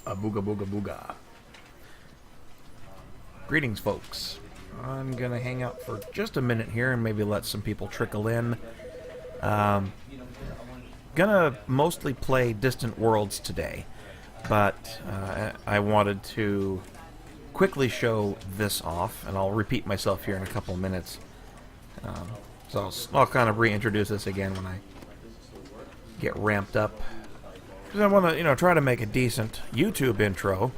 A booga booga booga. Greetings, folks. I'm gonna hang out for just a minute here and maybe let some people trickle in. Gonna mostly play Distant Worlds today, but I wanted to quickly show this off, and I'll repeat myself here in a couple minutes. So I'll kind of reintroduce this again when I get ramped up. Because I want to, try to make a decent YouTube intro.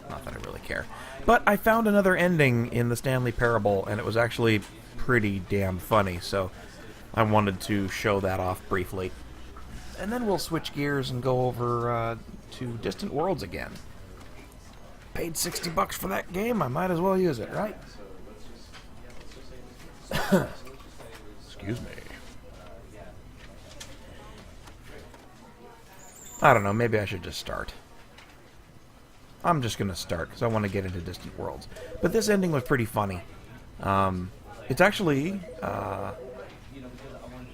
Not that I really care. But I found another ending in the Stanley Parable, and it was actually pretty damn funny, so I wanted to show that off briefly. And then we'll switch gears and go over to Distant Worlds again. Paid $60 for that game, I might as well use it, right? Excuse me. I don't know, maybe I should just start. I'm just going to start, because I want to get into Distant Worlds. But this ending was pretty funny. It's actually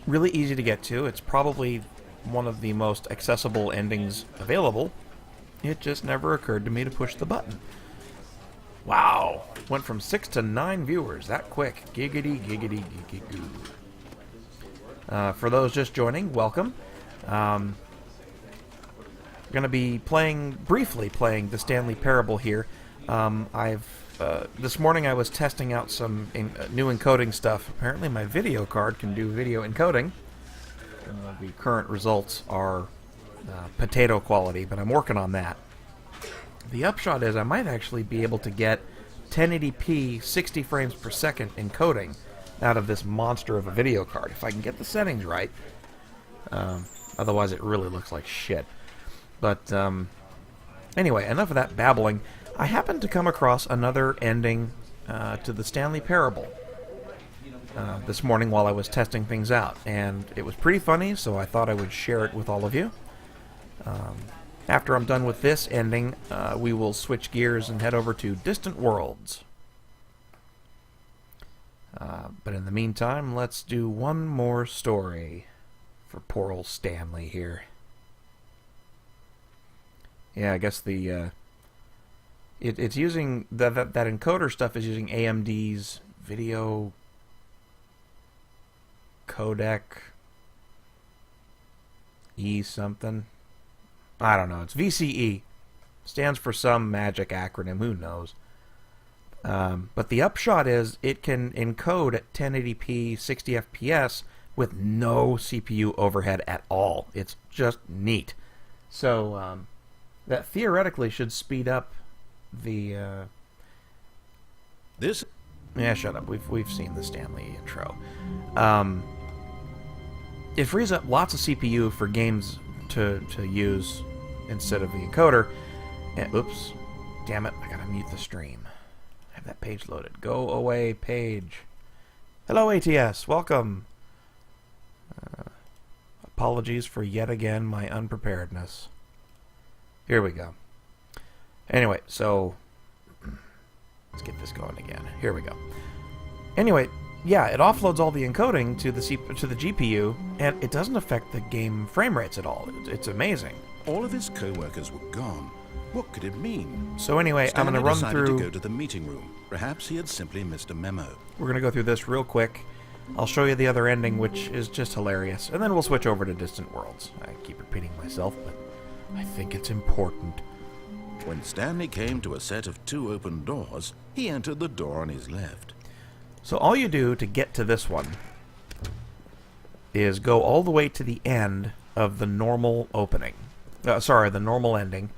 really easy to get to. It's probably one of the most accessible endings available. It just never occurred to me to push the button. Wow! Went from 6 to 9 viewers that quick. Giggity, giggity, giggity, goo. For those just joining, welcome. Going to be briefly playing the Stanley Parable here. This morning I was testing out some new encoding stuff. Apparently my video card can do video encoding. The current results are potato quality, but I'm working on that. The upshot is I might actually be able to get 1080p 60 frames per second encoding out of this monster of a video card, if I can get the settings right. Otherwise it really looks like shit. But anyway, enough of that babbling. I happened to come across another ending to the Stanley Parable this morning while I was testing things out, and it was pretty funny, so I thought I would share it with all of you. After I'm done with this ending, we will switch gears and head over to Distant Worlds. But in the meantime, let's do one more story for poor old Stanley here. Yeah, I guess it's using that encoder stuff is using AMD's video codec E something. I don't know. It's VCE. Stands for some magic acronym. Who knows? But the upshot is it can encode at 1080p 60 FPS with no CPU overhead at all. It's just neat. So that theoretically should speed up the This? Yeah, shut up. We've seen the Stanley intro. It frees up lots of CPU for games to use instead of the encoder. And, oops. Damn it, I gotta mute the stream. Have that page loaded. Go away, page. Hello, ATS. Welcome. Apologies for yet again my unpreparedness. Here we go. Anyway, so let's get this going again. Here we go. Anyway, yeah, it offloads all the encoding to the GPU, and it doesn't affect the game frame rates at all. It's amazing. All of his co-workers were gone. What could it mean? So anyway, I'm going to run through... to go to the meeting room. Perhaps he had simply missed a memo. We're going to go through this real quick. I'll show you the other ending, which is just hilarious, and then we'll switch over to Distant Worlds. I keep repeating myself, but I think it's important. When Stanley came to a set of 2 open doors, he entered the door on his left. So all you do to get to this one is go all the way to the end of the normal opening. The normal ending.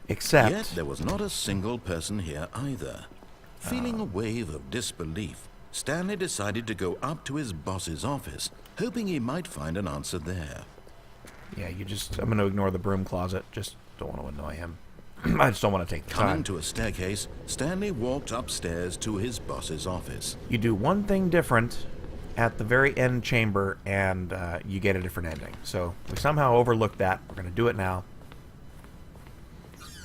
Except... Yet there was not a single person here either. Feeling a wave of disbelief, Stanley decided to go up to his boss's office, hoping he might find an answer there. Yeah, I'm going to ignore the broom closet. Just don't want to annoy him. I just don't want to take the time. Coming to a staircase, Stanley walked upstairs to his boss's office. You do one thing different at the very end chamber, and you get a different ending. So we somehow overlooked that. We're going to do it now.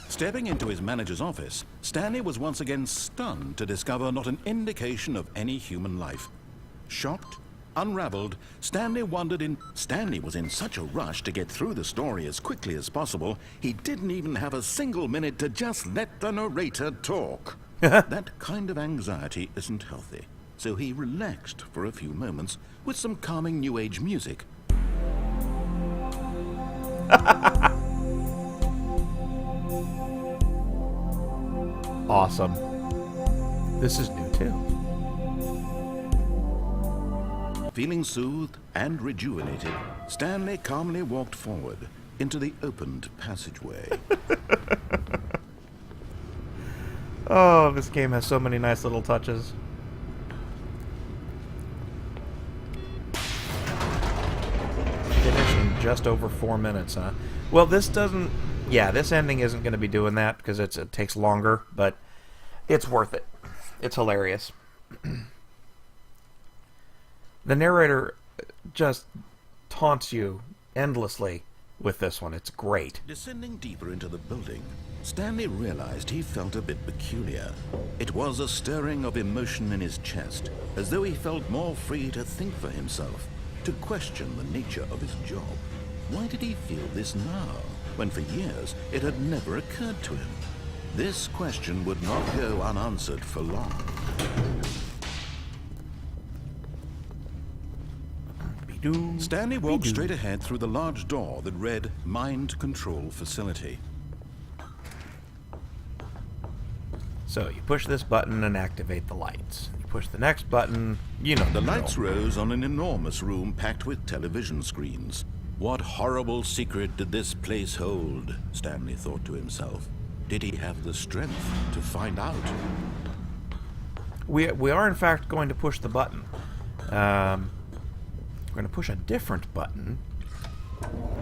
Stepping into his manager's office, Stanley was once again stunned to discover not an indication of any human life. Shocked, Unraveled, Stanley was in such a rush to get through the story as quickly as possible, he didn't even have a single minute to just let the narrator talk. That kind of anxiety isn't healthy, so he relaxed for a few moments with some calming New Age music. Awesome. This is new too. Feeling soothed and rejuvenated, Stanley calmly walked forward into the opened passageway. Oh, this game has so many nice little touches. Finish in just over 4 minutes, huh? Well, this doesn't... Yeah, this ending isn't going to be doing that because it takes longer, but it's worth it. It's hilarious. The narrator just taunts you endlessly with this one. It's great. Descending deeper into the building, Stanley realized he felt a bit peculiar. It was a stirring of emotion in his chest, as though he felt more free to think for himself, to question the nature of his job. Why did he feel this now, when for years it had never occurred to him? This question would not go unanswered for long. Stanley walked straight ahead through the large door that read Mind Control Facility. So you push this button and activate the lights. You push the next button, you know the lights rose on an enormous room packed with television screens. What horrible secret did this place hold? Stanley thought to himself. Did he have the strength to find out? We are in fact going to push the button. We're going to push a different button.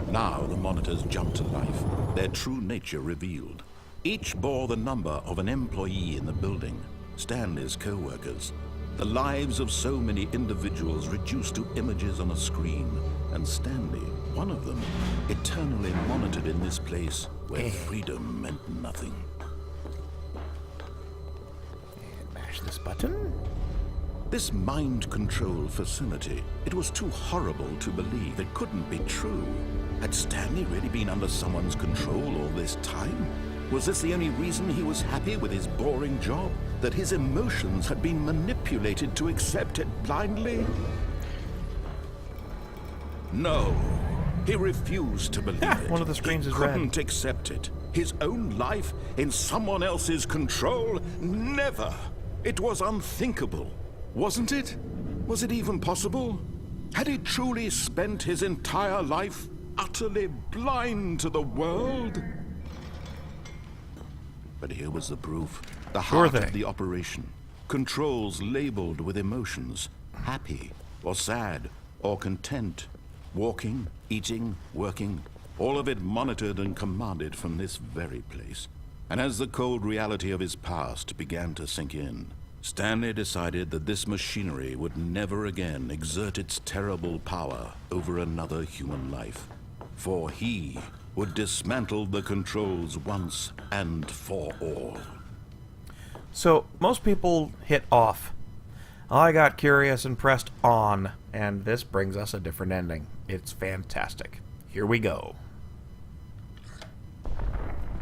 Now the monitors jumped to life, their true nature revealed. Each bore the number of an employee in the building, Stanley's co-workers. The lives of so many individuals reduced to images on a screen, and Stanley, one of them, eternally monitored in this place where freedom meant nothing. And mash this button. This mind control facility, it was too horrible to believe. It couldn't be true. Had Stanley really been under someone's control all this time? Was this the only reason he was happy with his boring job? That his emotions had been manipulated to accept it blindly? No. He refused to believe it. One of the screens is red. He couldn't accept it. His own life in someone else's control? Never. It was unthinkable. Wasn't it? Was it even possible? Had he truly spent his entire life utterly blind to the world? But here was the proof. The heart of the operation. Controls labeled with emotions. Happy, or sad, or content. Walking, eating, working. All of it monitored and commanded from this very place. And as the cold reality of his past began to sink in, Stanley decided that this machinery would never again exert its terrible power over another human life. For he would dismantle the controls once and for all. So, most people hit off. I got curious and pressed on, and this brings us a different ending. It's fantastic. Here we go.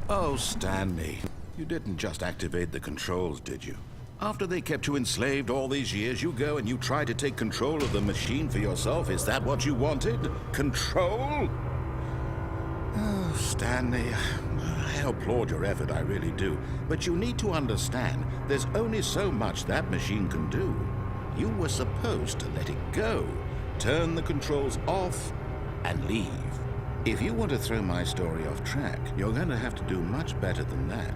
Oh, Stanley, you didn't just activate the controls, did you? After they kept you enslaved all these years, you go and you try to take control of the machine for yourself. Is that what you wanted? Control? Oh, Stanley, I applaud your effort, I really do. But you need to understand, there's only so much that machine can do. You were supposed to let it go, turn the controls off, and leave. If you want to throw my story off track, you're going to have to do much better than that.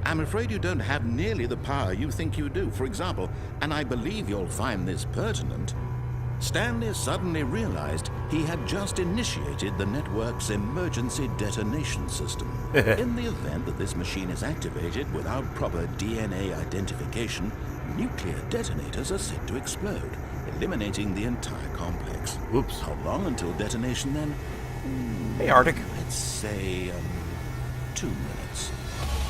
I'm afraid you don't have nearly the power you think you do. For example, and I believe you'll find this pertinent, Stanley suddenly realized he had just initiated the network's emergency detonation system. In the event that this machine is activated without proper DNA identification, nuclear detonators are set to explode, eliminating the entire complex. Oops. How long until detonation then? Hey, Arctic. Let's say 2 minutes.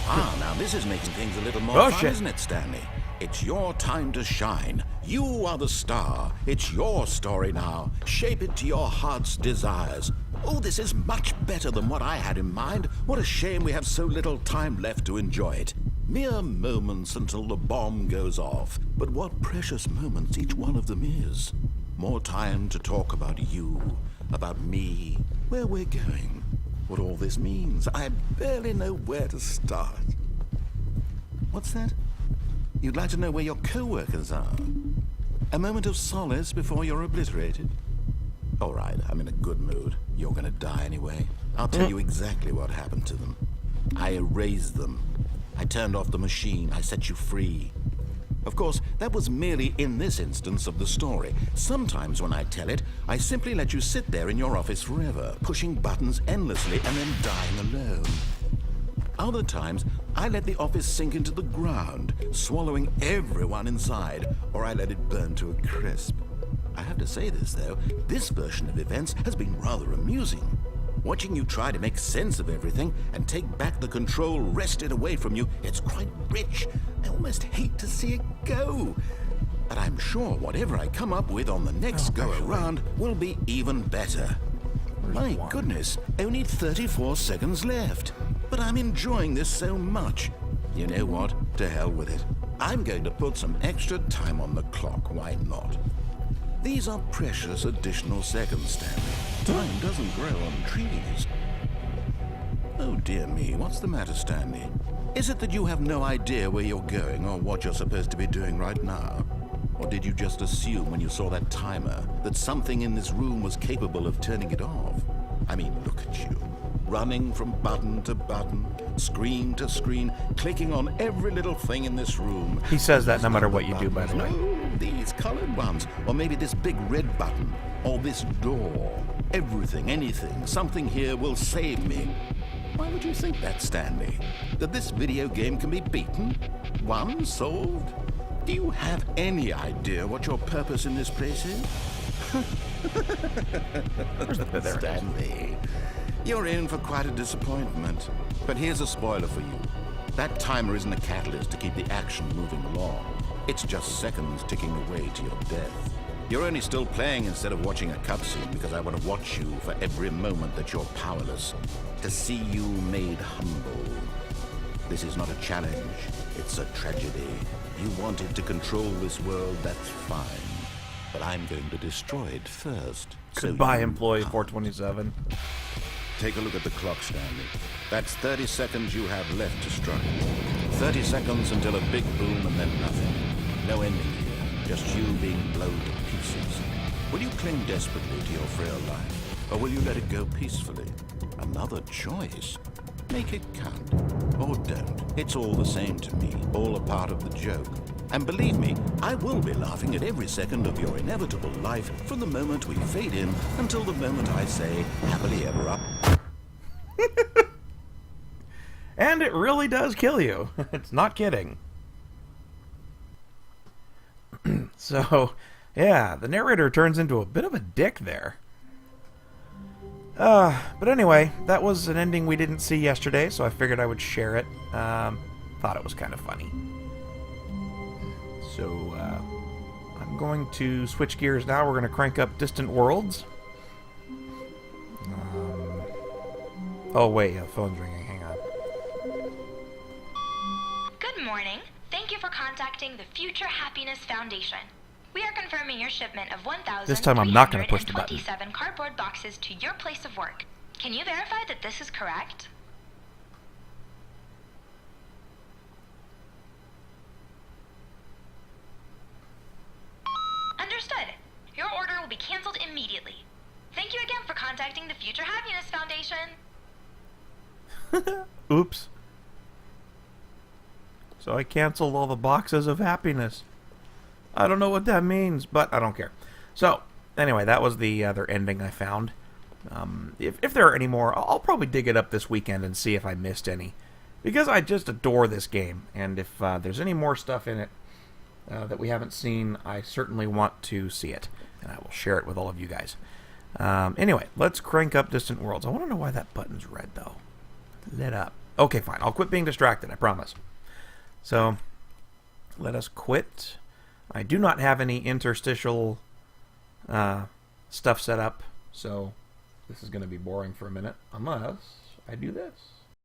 Now this is making things a little more fun, shit. isn't it, Stanley? It's your time to shine. You are the star. It's your story now. Shape it to your heart's desires. Oh, this is much better than what I had in mind. What a shame we have so little time left to enjoy it. Mere moments until the bomb goes off. But what precious moments each one of them is. More time to talk about you, about me, where we're going, what all this means. I barely know where to start. What's that? You'd like to know where your co-workers are? A moment of solace before you're obliterated? All right, I'm in a good mood. You're gonna die anyway. I'll tell you exactly what happened to them. I erased them. I turned off the machine. I set you free. Of course, that was merely in this instance of the story. Sometimes when I tell it, I simply let you sit there in your office forever, pushing buttons endlessly and then dying alone. Other times, I let the office sink into the ground, swallowing everyone inside, or I let it burn to a crisp. I have to say this, though, this version of events has been rather amusing. Watching you try to make sense of everything and take back the control wrested away from you, it's quite rich. I almost hate to see it go. But I'm sure whatever I come up with on the next go-around will be even better. My goodness, only 34 seconds left. But I'm enjoying this so much. You know what? To hell with it. I'm going to put some extra time on the clock. Why not? These are precious additional seconds, Stanley. Time doesn't grow on trees. Oh dear me, what's the matter, Stanley? Is it that you have no idea where you're going or what you're supposed to be doing right now? Or did you just assume when you saw that timer that something in this room was capable of turning it off? I mean, look at you. Running from button to button, screen to screen, clicking on every little thing in this room. He says that no matter what you do, by the way. No, these colored ones. Or maybe this big red button. Or this door. Everything, anything, something here will save me. Why would you think that, Stanley? That this video game can be beaten? Won? Solved? Do you have any idea what your purpose in this place is? Stanley, you're in for quite a disappointment. But here's a spoiler for you. That timer isn't a catalyst to keep the action moving along. It's just seconds ticking away to your death. You're only still playing instead of watching a cutscene because I want to watch you for every moment that you're powerless. To see you made humble. This is not a challenge. It's a tragedy. You wanted to control this world, that's fine. But I'm going to destroy it first. Goodbye, Employee 427. Take a look at the clock, Stanley. That's 30 seconds you have left to struggle. 30 seconds until a big boom and then nothing. No ending here. Just you being blown to pieces. Will you cling desperately to your frail life? Or will you let it go peacefully? Another choice. Make it count. Or don't. It's all the same to me. All a part of the joke. And believe me, I will be laughing at every second of your inevitable life from the moment we fade in until the moment I say, happily ever up. And it really does kill you. It's not kidding. So, yeah, the narrator turns into a bit of a dick there. But anyway, that was an ending we didn't see yesterday, so I figured I would share it. Thought it was kind of funny. So, I'm going to switch gears now. We're going to crank up Distant Worlds. Oh, wait, phone's ringing. Hang on. Good morning. Thank you for contacting the Future Happiness Foundation. We are confirming your shipment of 1,000. This time I'm not going to push the button. 27 cardboard boxes to your place of work. Can you verify that this is correct? Understood. Your order will be canceled immediately. Thank you again for contacting the Future Happiness Foundation. Oops. So I canceled all the boxes of happiness. I don't know what that means, but I don't care. So, anyway, that was the other ending I found. If there are any more, I'll probably dig it up this weekend and see if I missed any. Because I just adore this game, and if there's any more stuff in it that we haven't seen, I certainly want to see it. And I will share it with all of you guys. Anyway, let's crank up Distant Worlds. I want to know why that button's red, though. Lit up. Okay, fine. I'll quit being distracted, I promise. So, let us quit. I do not have any interstitial stuff set up, so this is going to be boring for a minute, unless I do this.